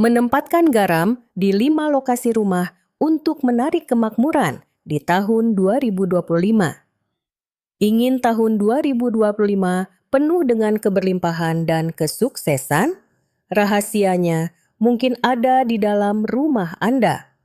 menempatkan garam di 5 lokasi rumah untuk menarik kemakmuran di tahun 2025. Ingin tahun 2025 penuh dengan keberlimpahan dan kesuksesan? Rahasianya mungkin ada di dalam rumah Anda.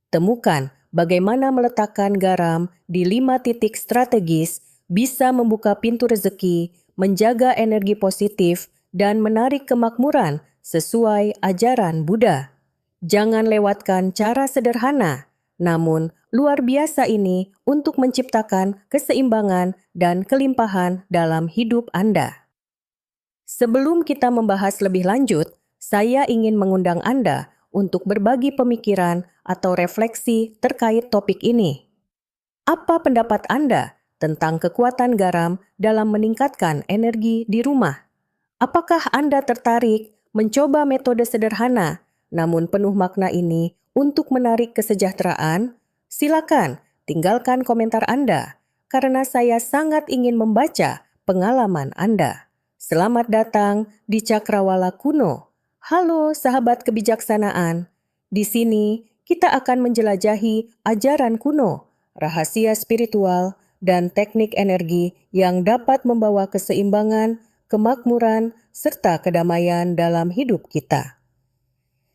Temukan bagaimana meletakkan garam di 5 titik strategis bisa membuka pintu rezeki, menjaga energi positif, dan menarik kemakmuran sesuai ajaran Buddha. Jangan lewatkan cara sederhana, namun luar biasa ini untuk menciptakan keseimbangan dan kelimpahan dalam hidup Anda. Sebelum kita membahas lebih lanjut, saya ingin mengundang Anda untuk berbagi pemikiran atau refleksi terkait topik ini. Apa pendapat Anda tentang kekuatan garam dalam meningkatkan energi di rumah? Apakah Anda tertarik mencoba metode sederhana namun penuh makna ini untuk menarik kesejahteraan? Silakan tinggalkan komentar Anda, karena saya sangat ingin membaca pengalaman Anda. Selamat datang di Cakrawala Kuno. Halo sahabat kebijaksanaan. Di sini kita akan menjelajahi ajaran kuno, rahasia spiritual, dan teknik energi yang dapat membawa keseimbangan, kemakmuran, serta kedamaian dalam hidup kita.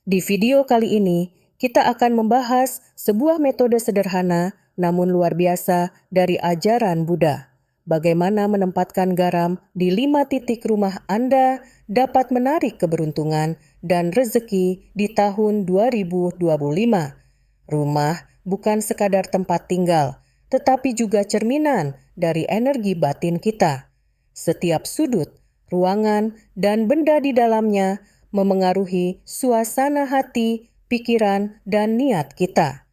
Di video kali ini, kita akan membahas sebuah metode sederhana namun luar biasa dari ajaran Buddha. Bagaimana menempatkan garam di 5 titik rumah Anda dapat menarik keberuntungan dan rezeki di tahun 2025. Rumah bukan sekadar tempat tinggal, tetapi juga cerminan dari energi batin kita. Setiap sudut, ruangan, dan benda di dalamnya memengaruhi suasana hati, pikiran, dan niat kita.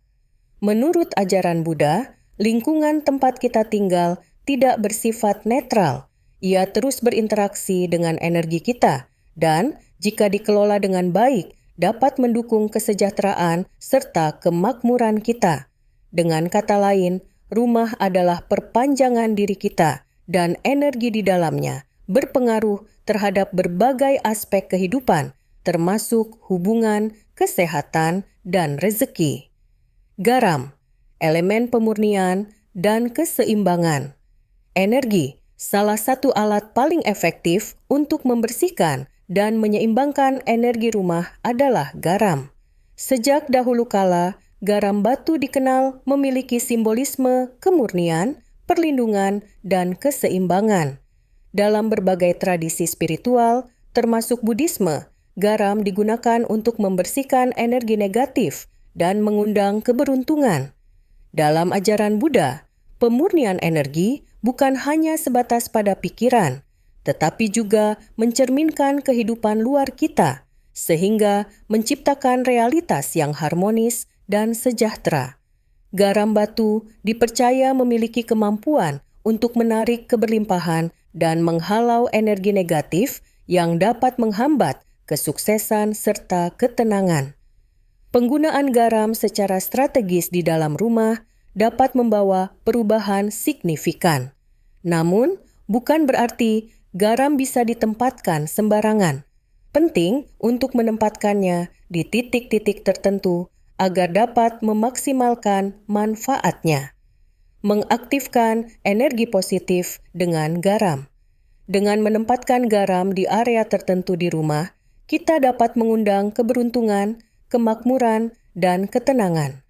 Menurut ajaran Buddha, lingkungan tempat kita tinggal tidak bersifat netral. Ia terus berinteraksi dengan energi kita, dan jika dikelola dengan baik, dapat mendukung kesejahteraan serta kemakmuran kita. Dengan kata lain, rumah adalah perpanjangan diri kita, dan energi di dalamnya berpengaruh terhadap berbagai aspek kehidupan, termasuk hubungan, kesehatan, dan rezeki. Garam, elemen pemurnian, dan keseimbangan. Energi, salah satu alat paling efektif untuk membersihkan dan menyeimbangkan energi rumah adalah garam. Sejak dahulu kala, garam batu dikenal memiliki simbolisme kemurnian, perlindungan, dan keseimbangan. Dalam berbagai tradisi spiritual, termasuk Buddhisme, garam digunakan untuk membersihkan energi negatif dan mengundang keberuntungan. Dalam ajaran Buddha, pemurnian energi bukan hanya sebatas pada pikiran, tetapi juga mencerminkan kehidupan luar kita, sehingga menciptakan realitas yang harmonis dan sejahtera. Garam batu dipercaya memiliki kemampuan untuk menarik keberlimpahan dan menghalau energi negatif yang dapat menghambat kesuksesan serta ketenangan. Penggunaan garam secara strategis di dalam rumah dapat membawa perubahan signifikan. Namun, bukan berarti garam bisa ditempatkan sembarangan. Penting untuk menempatkannya di titik-titik tertentu agar dapat memaksimalkan manfaatnya. Mengaktifkan energi positif dengan garam. Dengan menempatkan garam di area tertentu di rumah, kita dapat mengundang keberuntungan, kemakmuran, dan ketenangan.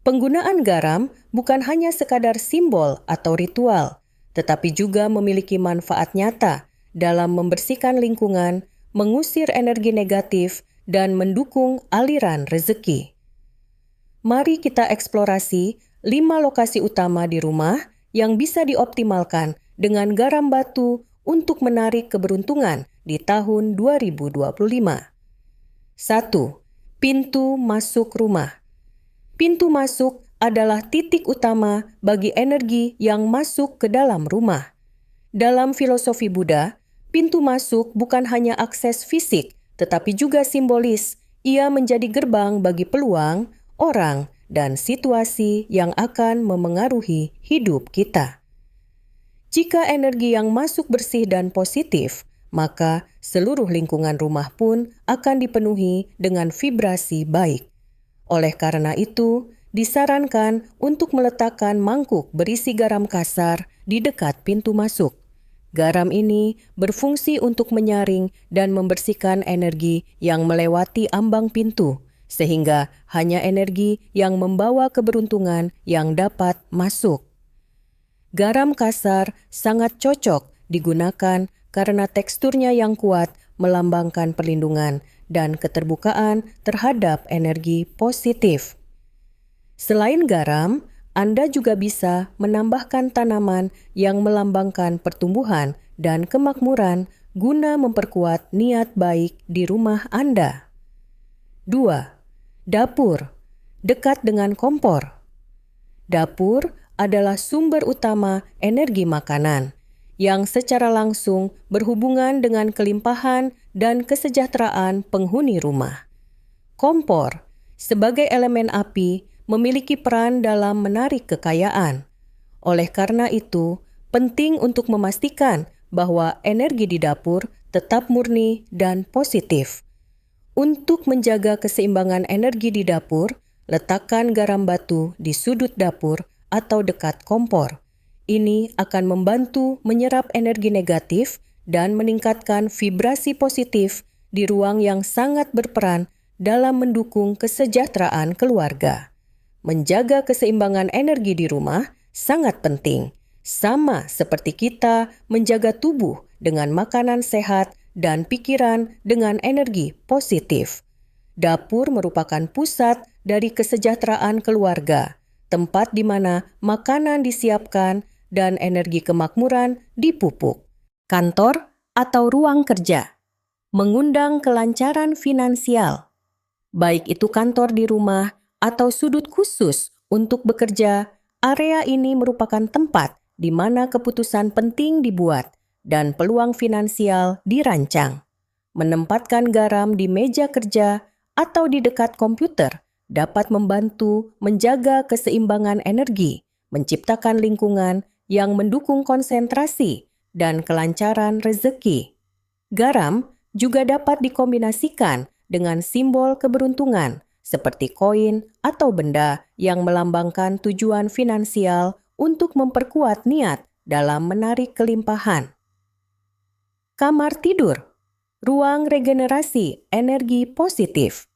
Penggunaan garam bukan hanya sekadar simbol atau ritual, tetapi juga memiliki manfaat nyata dalam membersihkan lingkungan, mengusir energi negatif, dan mendukung aliran rezeki. Mari kita eksplorasi 5 lokasi utama di rumah yang bisa dioptimalkan dengan garam batu untuk menarik keberuntungan di tahun 2025. 1. Pintu masuk rumah. Pintu masuk adalah titik utama bagi energi yang masuk ke dalam rumah. Dalam filosofi Buddha, pintu masuk bukan hanya akses fisik, tetapi juga simbolis. Ia menjadi gerbang bagi peluang, orang, dan situasi yang akan memengaruhi hidup kita. Jika energi yang masuk bersih dan positif, maka seluruh lingkungan rumah pun akan dipenuhi dengan vibrasi baik. Oleh karena itu, disarankan untuk meletakkan mangkuk berisi garam kasar di dekat pintu masuk. Garam ini berfungsi untuk menyaring dan membersihkan energi yang melewati ambang pintu, sehingga hanya energi yang membawa keberuntungan yang dapat masuk. Garam kasar sangat cocok digunakan karena teksturnya yang kuat melambangkan perlindungan dan keterbukaan terhadap energi positif. Selain garam, Anda juga bisa menambahkan tanaman yang melambangkan pertumbuhan dan kemakmuran guna memperkuat niat baik di rumah Anda. 2. Dapur, dekat dengan kompor. Dapur adalah sumber utama energi makanan yang secara langsung berhubungan dengan kelimpahan dan kesejahteraan penghuni rumah. Kompor, sebagai elemen api, memiliki peran dalam menarik kekayaan. Oleh karena itu, penting untuk memastikan bahwa energi di dapur tetap murni dan positif. Untuk menjaga keseimbangan energi di dapur, letakkan garam batu di sudut dapur atau dekat kompor. Ini akan membantu menyerap energi negatif dan meningkatkan vibrasi positif di ruang yang sangat berperan dalam mendukung kesejahteraan keluarga. Menjaga keseimbangan energi di rumah sangat penting, sama seperti kita menjaga tubuh dengan makanan sehat dan pikiran dengan energi positif. Dapur merupakan pusat dari kesejahteraan keluarga, tempat di mana makanan disiapkan dan energi kemakmuran dipupuk. Kantor atau ruang kerja mengundang kelancaran finansial, baik itu kantor di rumah atau sudut khusus untuk bekerja. Area ini merupakan tempat di mana keputusan penting dibuat dan peluang finansial dirancang. Menempatkan garam di meja kerja atau di dekat komputer dapat membantu menjaga keseimbangan energi, menciptakan lingkungan yang mendukung konsentrasi dan kelancaran rezeki. Garam juga dapat dikombinasikan dengan simbol keberuntungan seperti koin atau benda yang melambangkan tujuan finansial untuk memperkuat niat dalam menarik kelimpahan. Kamar tidur, ruang regenerasi energi positif.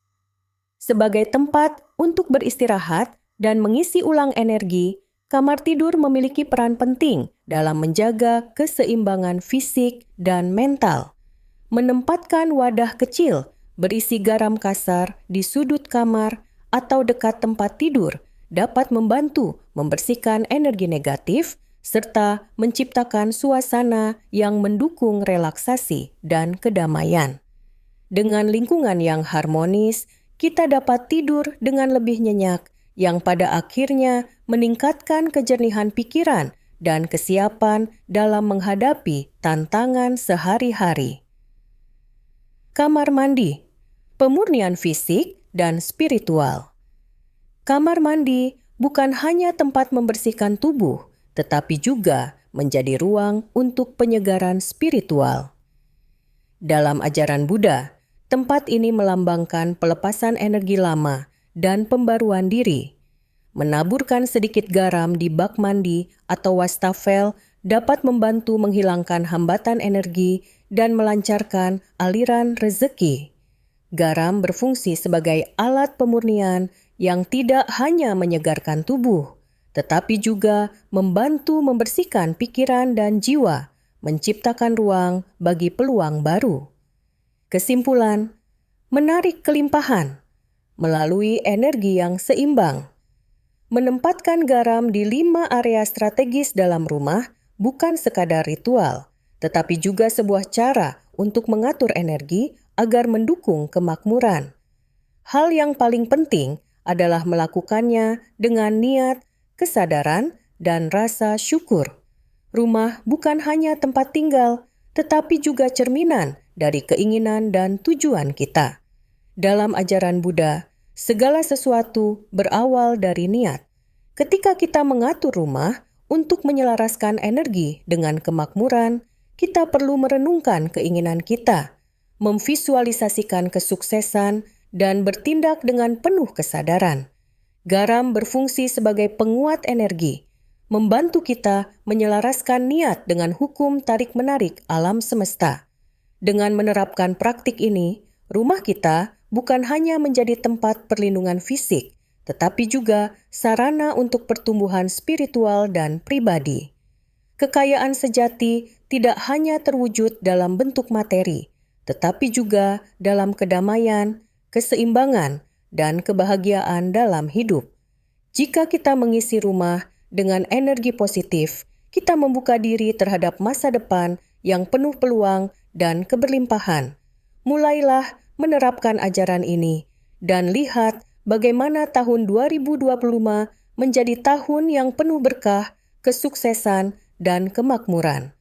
Sebagai tempat untuk beristirahat dan mengisi ulang energi, kamar tidur memiliki peran penting dalam menjaga keseimbangan fisik dan mental. Menempatkan wadah kecil berisi garam kasar di sudut kamar atau dekat tempat tidur dapat membantu membersihkan energi negatif serta menciptakan suasana yang mendukung relaksasi dan kedamaian. Dengan lingkungan yang harmonis, kita dapat tidur dengan lebih nyenyak, yang pada akhirnya meningkatkan kejernihan pikiran dan kesiapan dalam menghadapi tantangan sehari-hari. Kamar mandi, pemurnian fisik dan spiritual. Kamar mandi bukan hanya tempat membersihkan tubuh, tetapi juga menjadi ruang untuk penyegaran spiritual. Dalam ajaran Buddha, tempat ini melambangkan pelepasan energi lama dan pembaruan diri. Menaburkan sedikit garam di bak mandi atau wastafel dapat membantu menghilangkan hambatan energi dan melancarkan aliran rezeki. Garam berfungsi sebagai alat pemurnian yang tidak hanya menyegarkan tubuh, tetapi juga membantu membersihkan pikiran dan jiwa, menciptakan ruang bagi peluang baru. Kesimpulan, menarik kelimpahan melalui energi yang seimbang. Menempatkan garam di 5 area strategis dalam rumah bukan sekadar ritual, tetapi juga sebuah cara untuk mengatur energi agar mendukung kemakmuran. Hal yang paling penting adalah melakukannya dengan niat, kesadaran, dan rasa syukur. Rumah bukan hanya tempat tinggal, tetapi juga cerminan dari keinginan dan tujuan kita. Dalam ajaran Buddha, segala sesuatu berawal dari niat. Ketika kita mengatur rumah untuk menyelaraskan energi dengan kemakmuran, kita perlu merenungkan keinginan kita memvisualisasikan kesuksesan, dan bertindak dengan penuh kesadaran. Garam berfungsi sebagai penguat energi, membantu kita menyelaraskan niat dengan hukum tarik-menarik alam semesta. Dengan menerapkan praktik ini, rumah kita bukan hanya menjadi tempat perlindungan fisik, tetapi juga sarana untuk pertumbuhan spiritual dan pribadi. Kekayaan sejati tidak hanya terwujud dalam bentuk materi, tetapi juga dalam kedamaian, keseimbangan, dan kebahagiaan dalam hidup. Jika kita mengisi rumah dengan energi positif, kita membuka diri terhadap masa depan yang penuh peluang dan keberlimpahan. Mulailah menerapkan ajaran ini dan lihat bagaimana tahun 2025 menjadi tahun yang penuh berkah, kesuksesan, dan kemakmuran.